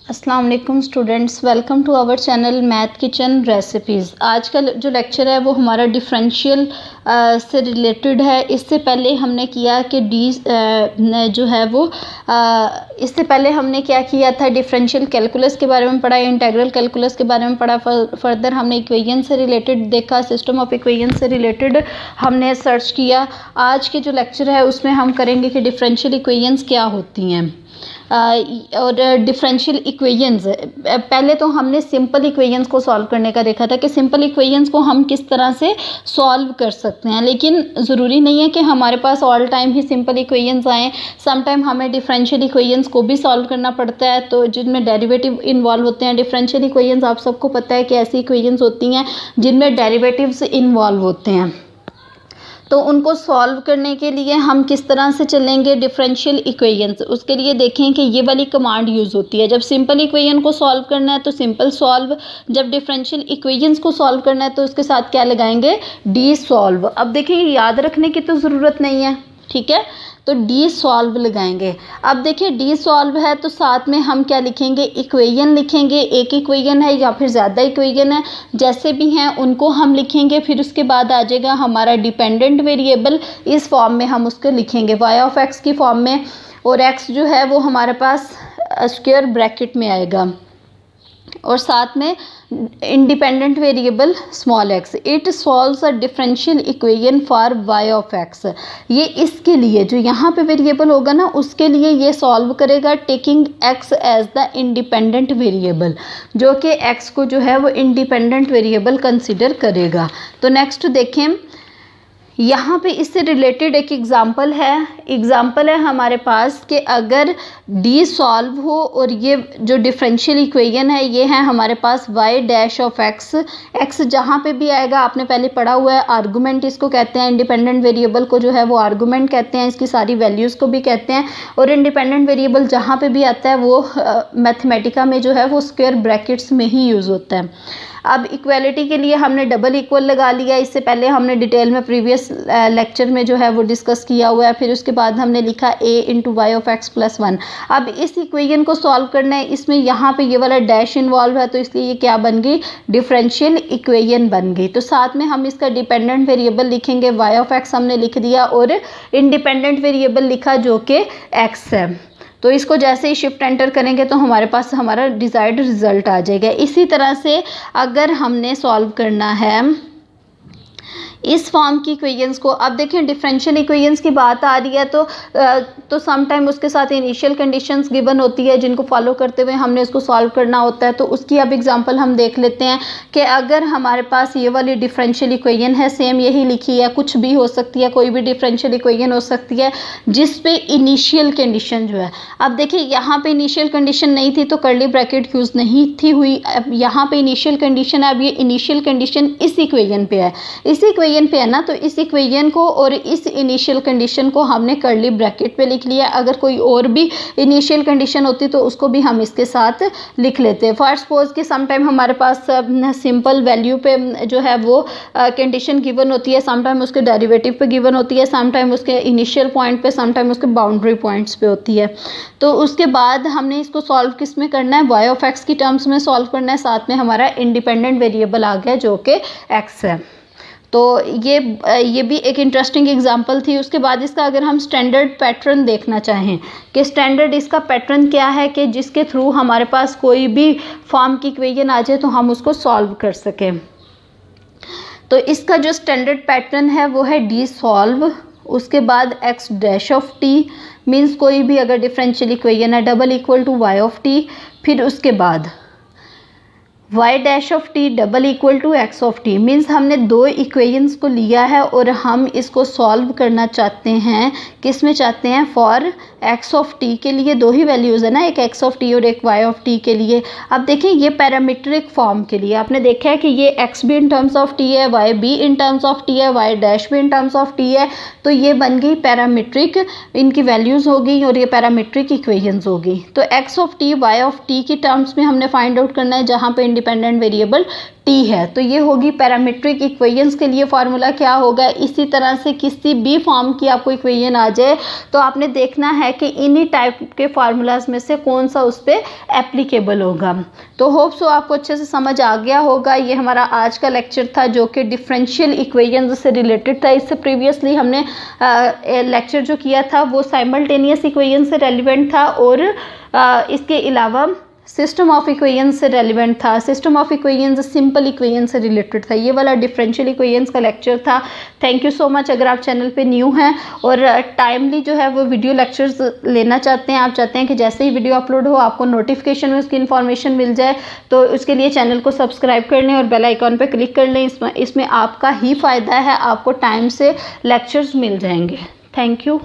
अस्सलाम वालेकुम students, welcome to our channel math kitchen recipes. आज का जो लेक्चर है वो हमारा डिफरेंशियल से रिलेटेड है। इससे पहले हमने किया कि जो है वो इससे पहले हमने क्या किया था, डिफरेंशियल कैलकुलस के बारे में पढ़ा, इंटीग्रल कैलकुलस के बारे में पढ़ा। फर्दर हमने इक्वेशन से रिलेटेड देखा, सिस्टम ऑफ इक्वेशन से रिलेटेड हमने सर्च किया। आज के जो लेक्चर है उसमें हम करेंगे कि डिफरेंशियल इक्वेशंस क्या होती हैं और डिफरेंशियल इक्वेशंस। पहले तो हमने सिंपल इक्वेशंस को सॉल्व करने का देखा था कि सिंपल इक्वेशंस को हम किस तरह से सॉल्व कर सकते हैं, लेकिन ज़रूरी नहीं है कि हमारे पास ऑल टाइम ही सिंपल इक्वेशंस आएँ। सम टाइम हमें डिफरेंशियल इक्वेशंस को भी सॉल्व करना पड़ता है, तो जिनमें डेरिवेटिव इन्वॉल्व होते हैं। डिफरेंशियल इक्वेशंस आप सबको पता है कि ऐसी इक्वेशंस होती हैं जिनमें डेरिवेटिव्स इन्वॉल्व होते हैं। तो उनको सॉल्व करने के लिए हम किस तरह से चलेंगे डिफरेंशियल इक्वेशंस, उसके लिए देखें कि ये वाली कमांड यूज़ होती है। जब सिंपल इक्वेशन को सॉल्व करना है तो सिंपल सॉल्व, जब डिफरेंशियल इक्वेशंस को सॉल्व करना है तो उसके साथ क्या लगाएंगे, डी सॉल्व। अब देखिए याद रखने की तो ज़रूरत नहीं है, ठीक है, तो डी सॉल्व लगाएंगे। अब देखिए डी सॉल्व है तो साथ में हम क्या लिखेंगे, इक्वेशन लिखेंगे। एक इक्वेशन है या फिर ज़्यादा इक्वेशन है, जैसे भी हैं उनको हम लिखेंगे। फिर उसके बाद आ जाएगा हमारा डिपेंडेंट वेरिएबल, इस फॉर्म में हम उसको लिखेंगे y ऑफ x की फॉर्म में, और x जो है वो हमारे पास स्क्वायर ब्रैकेट में आएगा, और साथ में independent variable small x। It solves a differential equation for y of x। ये इसके लिए जो यहाँ पे वेरिएबल होगा ना, उसके लिए ये सॉल्व करेगा taking x as the independent variable, जो कि x को जो है वो इंडिपेंडेंट वेरिएबल कंसिडर करेगा। तो नेक्स्ट देखें, यहाँ पे इससे रिलेटेड एक एग्ज़ाम्पल है हमारे पास कि अगर डी सॉल्व हो और ये जो डिफरेंशियल इक्वेशन है ये है हमारे पास y डैश ऑफ x जहाँ पे भी आएगा आपने पहले पढ़ा हुआ है, आर्गूमेंट इसको कहते हैं। इंडिपेंडेंट वेरिएबल को जो है वो आर्गूमेंट कहते हैं, इसकी सारी वैल्यूज़ को भी कहते हैं। और इंडिपेंडेंट वेरिएबल जहाँ पे भी आता है वो मैथमेटिका में जो है वो स्क्वायर ब्रैकेट्स में ही यूज़ होता है। अब इक्वालिटी के लिए हमने डबल इक्वल लगा लिया, इससे पहले हमने डिटेल में प्रीवियस लेक्चर में जो है वो डिस्कस किया हुआ है। फिर उसके बाद हमने लिखा a into y of x plus 1। अब इस इक्वेशन को सॉल्व करना है, इसमें यहाँ पे ये वाला डैश इन्वॉल्व है, तो इसलिए ये क्या बन गई, डिफरेंशियल इक्वेशन बन गई। तो साथ में हम इसका डिपेंडेंट वेरिएबल लिखेंगे, y ऑफ x हमने लिख दिया, और इंडिपेंडेंट वेरिएबल लिखा जो कि x है। तो इसको जैसे ही शिफ्ट एंटर करेंगे तो हमारे पास हमारा डिज़ायर्ड रिज़ल्ट आ जाएगा। इसी तरह से अगर हमने सॉल्व करना है इस फॉर्म की इक्वेशंस को, अब देखें डिफरेंशियल इक्वेशंस की बात आ रही है तो सम टाइम उसके साथ इनिशियल कंडीशंस गिवन होती है जिनको फॉलो करते हुए हमने उसको सॉल्व करना होता है। तो उसकी अब एग्जांपल हम देख लेते हैं कि अगर हमारे पास ये वाली डिफरेंशियल इक्वेशन है, सेम यही लिखी है, कुछ भी हो सकती है, कोई भी डिफरेंशियल इक्वेशन हो सकती है जिस पे इनिशियल कंडीशन जो है, अब देखिए यहाँ पे इनिशियल कंडीशन नहीं थी तो कर्ली ब्रैकेट यूज़ नहीं थी हुई। अब यहाँ पे इनिशियल कंडीशन है, अब ये इनिशियल कंडीशन इस इक्वेशन पे है, इस इक्वेशन पे है ना, तो इस इक्वेशन को और इस इनिशियल कंडीशन को हमने कर्ली ब्रैकेट पे लिख लिया। अगर कोई और भी इनिशियल कंडीशन होती तो उसको भी हम इसके साथ लिख लेते हैं। फॉर सपोज कि सम टाइम हमारे पास सिंपल वैल्यू पे जो है वो कंडीशन गिवन होती है, सम टाइम उसके डेरिवेटिव पे गिवन होती है, सम टाइम उसके इनिशियल पॉइंट पे, सम टाइम उसके बाउंड्री पॉइंट्स पे होती है। तो उसके बाद हमने इसको सॉल्व किस में करना है, y ऑफ x की टर्म्स में सॉल्व करना है। साथ में हमारा इंडिपेंडेंट वेरिएबल आ गया जो कि x है। तो ये भी एक इंटरेस्टिंग एग्जांपल थी। उसके बाद इसका अगर हम स्टैंडर्ड पैटर्न देखना चाहें कि स्टैंडर्ड इसका पैटर्न क्या है कि जिसके थ्रू हमारे पास कोई भी फॉर्म की इक्वेशन आ जाए तो हम उसको सॉल्व कर सकें, तो इसका जो स्टैंडर्ड पैटर्न है वो है डी सॉल्व, उसके बाद x dash of t, means कोई भी अगर डिफरेंशियल इक्वेशन है double equal to y of t, फिर उसके बाद y dash of t double equal to x of t। Means हमने दो इक्वेशंस को लिया है और हम इसको सॉल्व करना चाहते हैं, किस में चाहते हैं, फॉर x ऑफ t के लिए दो ही वैल्यूज़ है ना, एक x ऑफ t और एक y ऑफ t के लिए। अब देखिए ये पैरामीट्रिक फॉर्म के लिए आपने देखा है कि ये x भी इन टर्म्स ऑफ t है, y भी इन टर्म्स ऑफ t है, y डैश भी इन टर्म्स ऑफ t है, तो ये बन गई पैरामीट्रिक, इनकी वैल्यूज़ हो गई और ये पैरामीट्रिक इक्वेशंस हो गई। तो x of t y of t की टर्म्स में हमने फाइंड आउट करना है जहाँ पे इंडिपेंडेंट वेरिएबल टी है। तो ये होगी पैरामीट्रिक इक्वेशंस के लिए फार्मूला क्या होगा। इसी तरह से किसी भी फॉर्म की आपको इक्वेशन आ जाए तो आपने देखना है कि इन्हीं टाइप के फार्मूलाज में से कौन सा उस पर एप्लीकेबल होगा। तो होप सो आपको अच्छे से समझ आ गया होगा। ये हमारा आज का लेक्चर था जो कि डिफरेंशियल इक्वेशंस से रिलेटेड था। इससे प्रीवियसली हमने लेक्चर जो किया था वो साइमल्टेनियस इक्वेशन से रेलिवेंट था और इसके अलावा सिस्टम ऑफ इक्वेशंस से रेलिवेंट था। System of equations simple equation से रिलेटेड था। ये वाला डिफरेंशियल इक्वेशंस का लेक्चर था। Thank you so much. अगर आप चैनल पे न्यू हैं और टाइमली जो है वो वीडियो लेक्चर्स लेना चाहते हैं, आप चाहते हैं कि जैसे ही वीडियो अपलोड हो आपको नोटिफिकेशन में उसकी इन्फॉर्मेशन मिल जाए, तो उसके लिए चैनल को सब्सक्राइब कर लें और बेल आइकॉन पर क्लिक कर लें। इसमें आपका ही फ़ायदा है, आपको टाइम से लेक्चर्स मिल जाएंगे। Thank you.